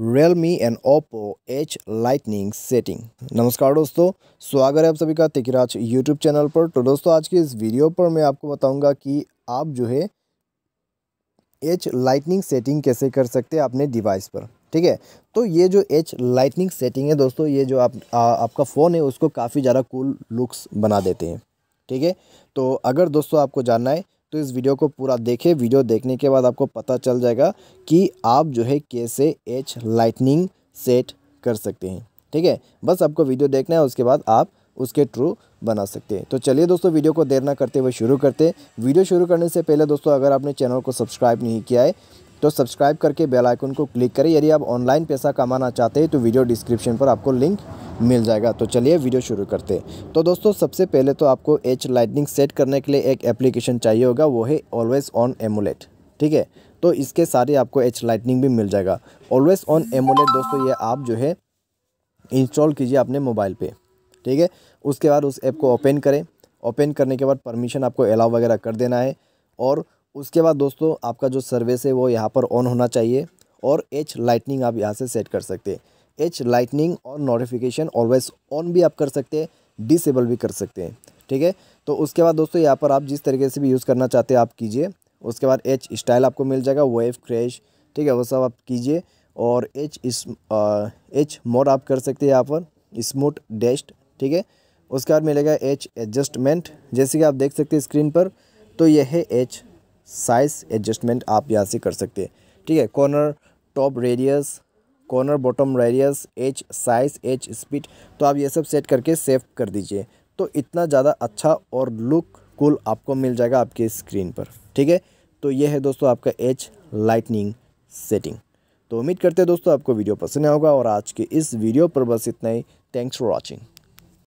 Realme and Oppo H Lightning setting. नमस्कार दोस्तों, स्वागत है आप सभी का तिकराज यूट्यूब चैनल पर। तो दोस्तों आज की इस वीडियो पर मैं आपको बताऊंगा कि आप जो है H Lightning सेटिंग कैसे कर सकते हैं अपने डिवाइस पर। ठीक है, तो ये जो H Lightning सेटिंग है दोस्तों, ये जो आपका फ़ोन है उसको काफ़ी ज़्यादा कूल लुक्स बना देते हैं। ठीक है, तो अगर दोस्तों आपको जानना है तो इस वीडियो को पूरा देखें। वीडियो देखने के बाद आपको पता चल जाएगा कि आप जो है कैसे H Lightning सेट कर सकते हैं। ठीक है, बस आपको वीडियो देखना है, उसके बाद आप उसके थ्रू बना सकते हैं। तो चलिए दोस्तों, वीडियो को देर ना करते हुए शुरू करते हैं। वीडियो शुरू करने से पहले दोस्तों, अगर आपने चैनल को सब्सक्राइब नहीं किया है तो सब्सक्राइब करके बेल आइकन को क्लिक करें। यदि आप ऑनलाइन पैसा कमाना चाहते हैं तो वीडियो डिस्क्रिप्शन पर आपको लिंक मिल जाएगा। तो चलिए वीडियो शुरू करते हैं। तो दोस्तों सबसे पहले तो आपको H Lightning सेट करने के लिए एक एप्लीकेशन चाहिए होगा, वो है ऑलवेज ऑन एमुलेट। ठीक है, तो इसके सारे आपको H Lightning भी मिल जाएगा। ऑलवेज ऑन एमुलेट दोस्तों ये आप जो है इंस्टॉल कीजिए अपने मोबाइल पे। ठीक है, उसके बाद उस ऐप को ओपन करें। ओपन करने के बाद परमिशन आपको अलाउ वगैरह कर देना है, और उसके बाद दोस्तों आपका जो सर्विस है वो यहाँ पर ऑन होना चाहिए, और H Lightning आप यहाँ से सेट कर सकते हैं। H Lightning और नोटिफिकेशन ऑलवेज ऑन भी आप कर सकते हैं, डिसेबल भी कर सकते हैं। ठीक है, तो उसके बाद दोस्तों यहाँ पर आप जिस तरीके से भी यूज़ करना चाहते हैं आप कीजिए। उसके बाद H स्टाइल आपको मिल जाएगा, वेव क्रैश, ठीक है, वो सब आप कीजिए। और H मोड आप कर सकते हैं यहाँ पर, स्मूथ डेस्ट। ठीक है, उसके बाद मिलेगा H एडजस्टमेंट, जैसे कि आप देख सकते हैं स्क्रीन पर। तो यह है H साइज़ एडजस्टमेंट, आप यहाँ से कर सकते हैं। ठीक है, corner top radius, corner bottom radius, H size, H speed, तो आप ये सब सेट करके सेव कर दीजिए। तो इतना ज़्यादा अच्छा और लुक कूल आपको मिल जाएगा आपके स्क्रीन पर। ठीक है, तो ये है दोस्तों आपका H Lightning सेटिंग। तो उम्मीद करते हैं दोस्तों आपको वीडियो पसंद आया होगा, और आज के इस वीडियो पर बस इतना ही। Thanks for watching.